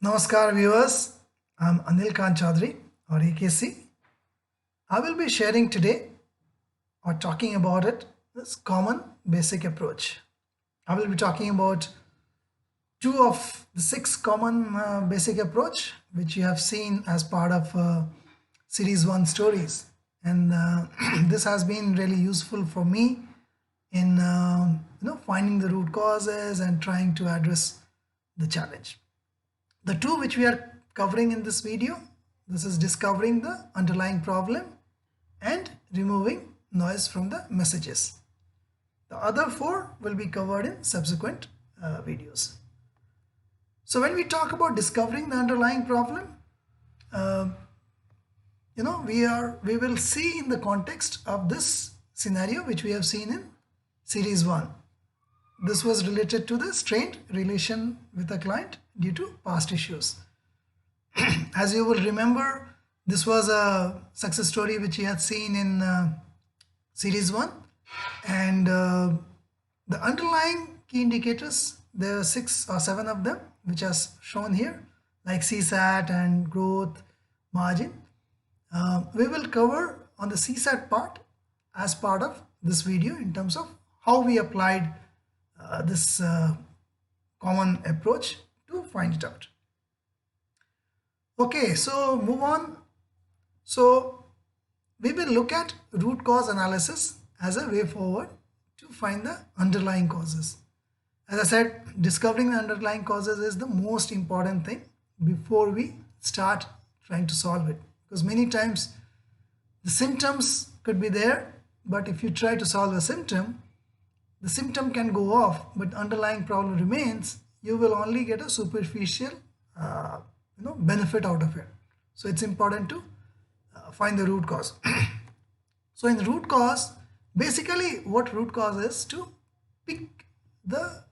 Namaskar viewers, I'm Anil Kant Choudhary or AKC. I will be sharing today or talking about this common basic approach. I will be talking about two of the six common basic approach which you have seen as part of series 1 stories, and this has been really useful for me in finding the root causes and trying to address the challenge. The two which we are covering in this video, this is discovering the underlying problem and removing noise from the messages. The other four will be covered in subsequent videos. So when we talk about discovering the underlying problem, we will see in the context of this scenario which we have seen in series 1. This was related to the strained relation with a client due to past issues. As you will remember, this was a success story which you had seen in series 1, and the underlying key indicators, there are 6 or 7 of them which are shown here, like CSAT and growth margin. We will cover on the CSAT part as part of this video in terms of how we applied this common approach to find it out. Okay, so move on. So we will look at root cause analysis as a way forward to find the underlying causes. As I said, discovering the underlying causes is the most important thing before we start trying to solve it, because many times the symptoms could be there, but if you try to solve a symptom, the symptom can go off, but underlying problem remains. You will only get a superficial benefit out of it. So it's important to find the root cause. So in root cause, basically what root cause is to pick the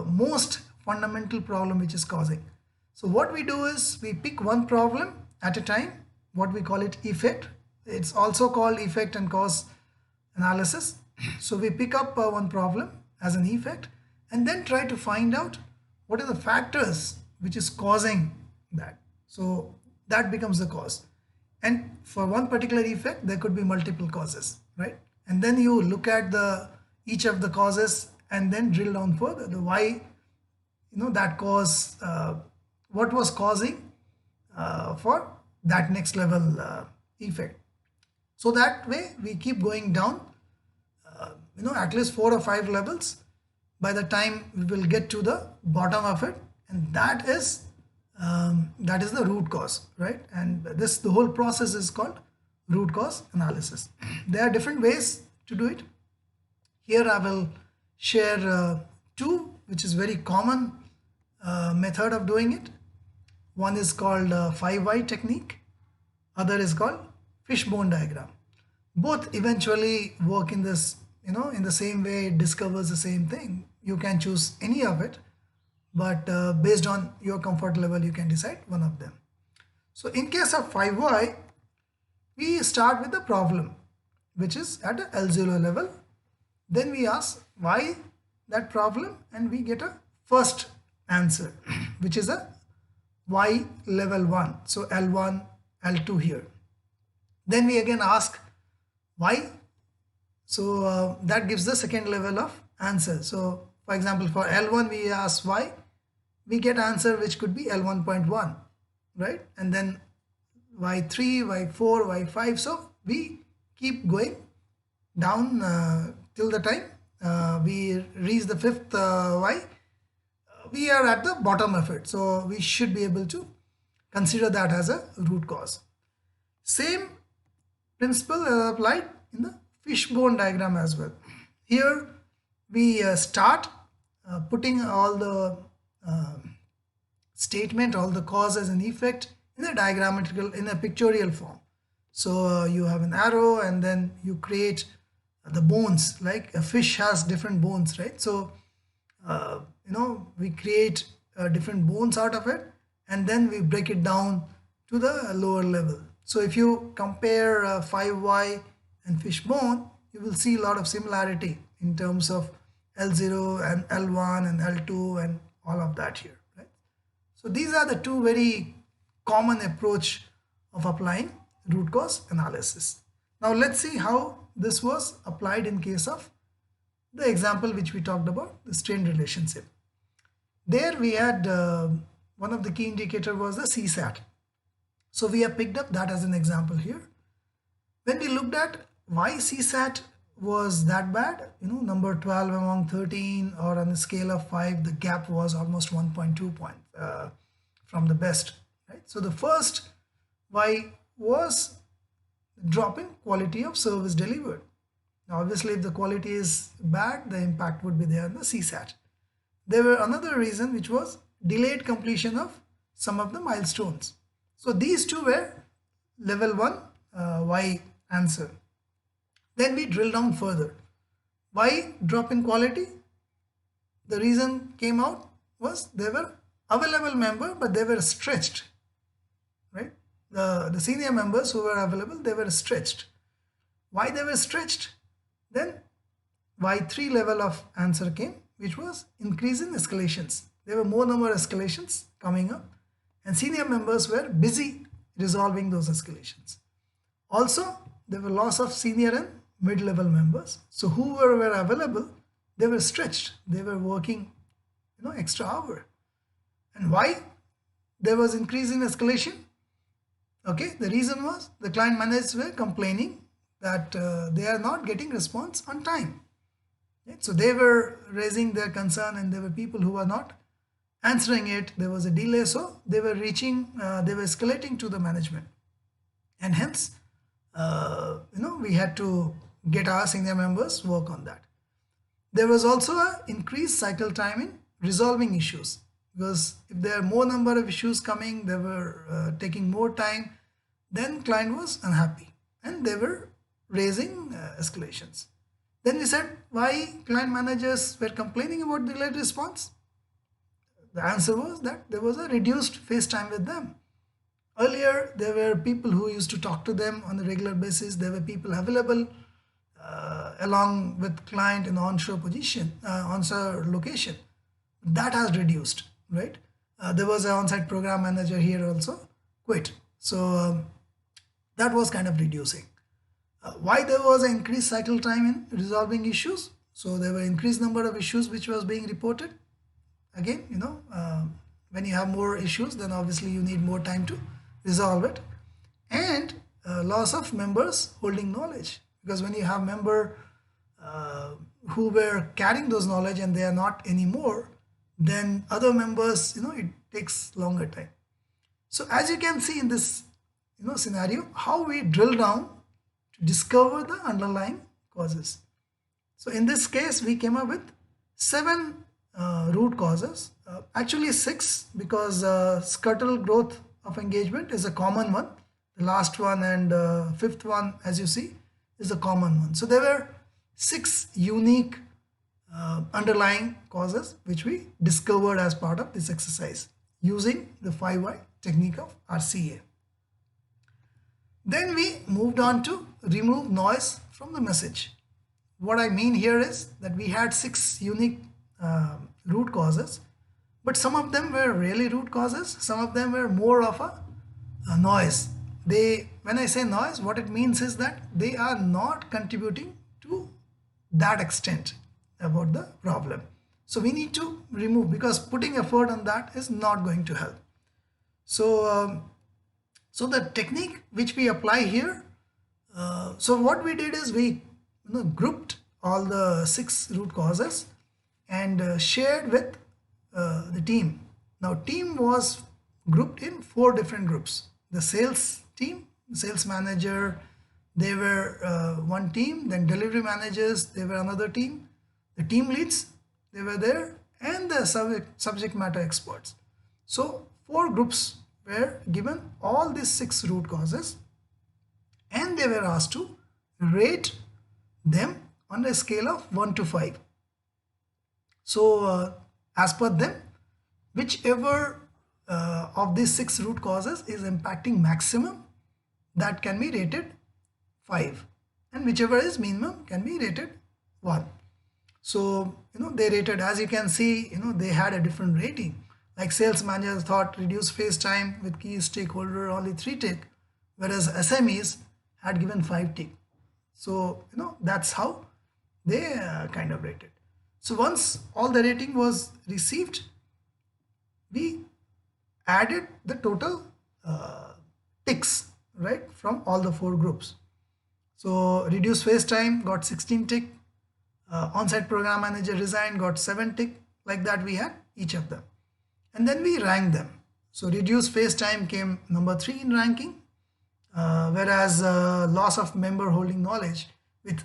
most fundamental problem which is causing. So what we do is we pick one problem at a time, what we call it effect. It's also called effect and cause analysis. So we pick up one problem as an effect and then try to find out what are the factors which is causing that. So that becomes the cause. And for one particular effect, there could be multiple causes, right? And then you look at each of the causes and then drill down further the why, that cause, what was causing for that next level effect. So that way we keep going down, at least 4 or 5 levels. By the time we will get to the bottom of it, and that is the root cause, right? And the whole process is called root cause analysis. There are different ways to do it. Here I will share two, which is very common method of doing it. One is called 5Y technique. Other is called fishbone diagram. Both eventually work in this, in the same way. It discovers the same thing. You can choose any of it, but based on your comfort level, you can decide one of them. So in case of 5Y, we start with the problem, which is at a L0 level. Then we ask why that problem, and we get a first answer, which is a Y level 1. So L1, L2 here. Then we again ask why. So that gives the second level of answer. So for example, for L1 we ask why, we get answer which could be L1.1, right? And then Y3, Y4, Y5. So we keep going down till the time we reach the fifth Y. We are at the bottom of it. So we should be able to consider that as a root cause. Same principle is applied in the fishbone diagram as well. Here we start putting all the statement, all the causes and effect in a diagrammatical, in a pictorial form. So you have an arrow and then you create the bones, like a fish has different bones, right? So we create different bones out of it, and then we break it down to the lower level. So if you compare 5Y and fishbone, you will see a lot of similarity in terms of L0 and L1 and L2 and all of that here, right? So these are the two very common approach of applying root cause analysis. Now let's see how this was applied in case of the example which we talked about, the strain relationship. There we had one of the key indicator was the CSAT. So we have picked up that as an example here. When we looked at why CSAT was that bad, number 12 among 13, or on a scale of 5, the gap was almost 1.2 point from the best, right? So the first why was drop in quality of service delivered. Now obviously if the quality is bad, the impact would be there on the CSAT. There were another reason which was delayed completion of some of the milestones. So these two were level 1 why answer. Then we drill down further. Why drop in quality? The reason came out was they were available member, but they were stretched, right? The senior members who were available, they were stretched. Why they were stretched? Then Y3 level of answer came, which was increase in escalations. There were more number of escalations coming up, and senior members were busy resolving those escalations. Also, there were loss of senior and mid-level members. So whoever were available, they were stretched. They were working, extra hour. And why there was increase in escalation? Okay, the reason was the client managers were complaining that they are not getting response on time. Right? So they were raising their concern, and there were people who were not answering it. There was a delay, so they were escalating to the management, and hence, we had to get our senior members work on that. There was also an increased cycle time in resolving issues, because if there are more number of issues coming, they were taking more time, then client was unhappy and they were raising escalations. Then we said why client managers were complaining about delayed response. The answer was that there was a reduced face time with them. Earlier, there were people who used to talk to them on a regular basis. There were people available along with client in the onshore location. That has reduced, right? There was an on-site program manager here also quit. So that was kind of reducing. Why there was an increased cycle time in resolving issues? So there were increased number of issues which was being reported. Again, when you have more issues, then obviously you need more time to resolve it. And loss of members holding knowledge, because when you have member who were carrying those knowledge and they are not anymore, then other members, it takes longer time. So as you can see in this scenario, how we drill down to discover the underlying causes. So in this case, we came up with 7 root causes, actually 6, because scuttle growth of engagement is a common one. The last one and fifth one, as you see, is a common one. So there were 6 unique underlying causes which we discovered as part of this exercise using the 5Y technique of RCA. Then we moved on to remove noise from the message. What I mean here is that we had 6 unique root causes, but some of them were really root causes, some of them were more of a noise. When I say noise, what it means is that they are not contributing to that extent about the problem. So we need to remove, because putting effort on that is not going to help. So so the technique which we apply here, so what we did is we grouped all the 6 root causes and shared with the team. Now team was grouped in 4 different groups. The sales team, sales manager, they were one team. Then delivery managers, they were another team. The team leads, they were there, and the subject matter experts. So 4 groups were given all these 6 root causes, and they were asked to rate them on a scale of 1 to 5. So as per them, whichever of these 6 root causes is impacting maximum, that can be rated 5, and whichever is minimum can be rated 1. So they rated, as you can see, they had a different rating. Like sales managers thought reduce face time with key stakeholder only 3 tick, whereas SMEs had given 5 tick. So, that's how they kind of rated. So once all the rating was received, we added the total ticks, right, from all the 4 groups. So reduced face time got 16 tick, on-site program manager resigned got 7 tick. Like that we had each of them. And then we ranked them. So reduced face time came number 3 in ranking, whereas loss of member holding knowledge with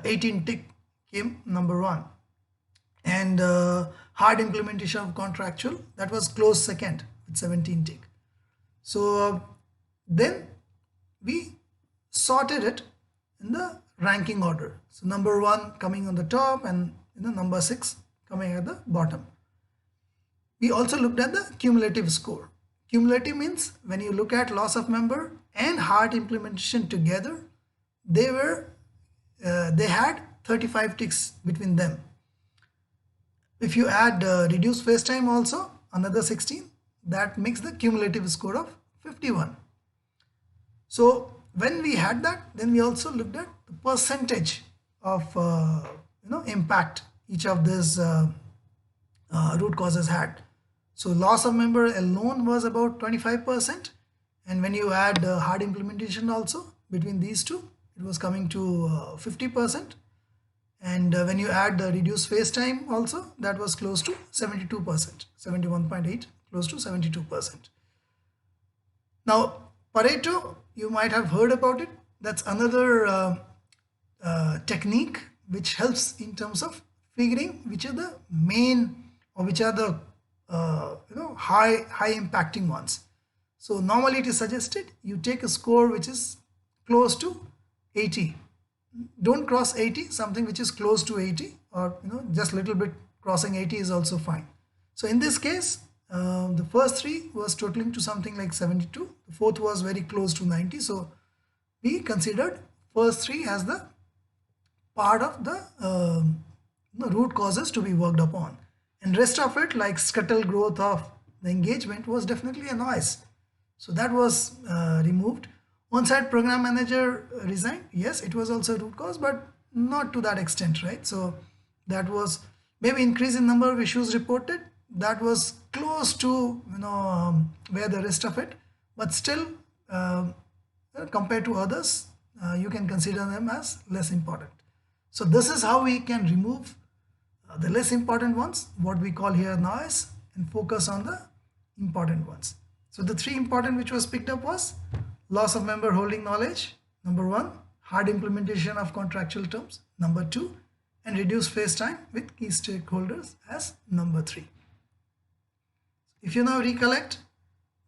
18 tick came number 1. And hard implementation of contractual, that was close second with 17 tick. So then we sorted it in the ranking order. So number 1 coming on the top and number 6 coming at the bottom. We also looked at the cumulative score. Cumulative means when you look at loss of member and hard implementation together, they had 35 ticks between them. If you add reduced face time also, another 16, that makes the cumulative score of 51. So when we had that, then we also looked at the percentage of impact each of these root causes had. So loss of member alone was about 25%, and when you add hard implementation also between these two, it was coming to 50%. And when you add the reduced face time also, that was close to 72%, 71.8, close to 72%. Now, Pareto, you might have heard about it. That's another technique which helps in terms of figuring which are the main or which are the high impacting ones. So normally it is suggested you take a score which is close to 80. Don't cross 80, something which is close to 80, or just a little bit crossing 80 is also fine. So in this case, the first 3 was totaling to something like 72. The fourth was very close to 90. So we considered first 3 as the part of the root causes to be worked upon. And rest of it, like scuttle growth of the engagement, was definitely a noise. So that was removed. On-site program manager resigned. Yes, it was also a root cause, but not to that extent, right? So that was maybe increase in number of issues reported. That was close to where the rest of it, but still compared to others, you can consider them as less important. So this is how we can remove the less important ones, what we call here noise, and focus on the important ones. So the 3 important which was picked up was loss of member holding knowledge, number 1, hard implementation of contractual terms, number 2, and reduced face time with key stakeholders as number 3. If you now recollect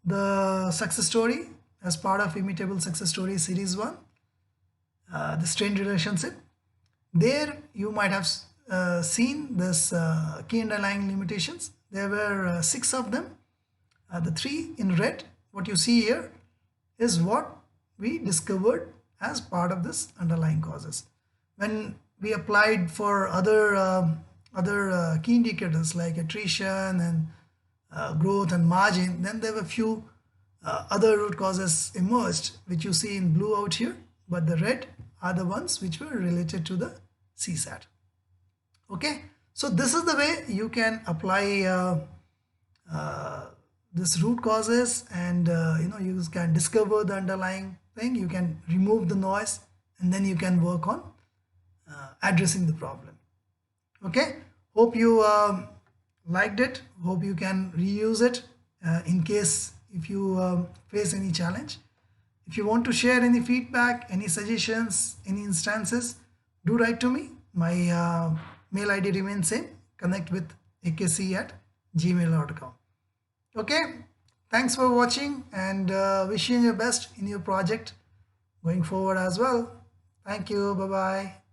the success story as part of Imitable Success Story Series 1, the strained relationship, there you might have seen this key underlying limitations. There were 6 of them. The 3 in red, what you see here, is what we discovered as part of this underlying causes. When we applied for other key indicators like attrition and growth and margin, then there were few other root causes emerged, which you see in blue out here, but the red are the ones which were related to the CSAT. Okay, so this is the way you can apply this root causes, and you can discover the underlying thing, you can remove the noise, and then you can work on addressing the problem. Okay, hope you liked it, hope you can reuse it in case if you face any challenge. If you want to share any feedback, any suggestions, any instances, do write to me. My mail ID remains same, connect with akc@gmail.com. Okay, thanks for watching, and wishing you best in your project going forward as well. Thank you. Bye-bye.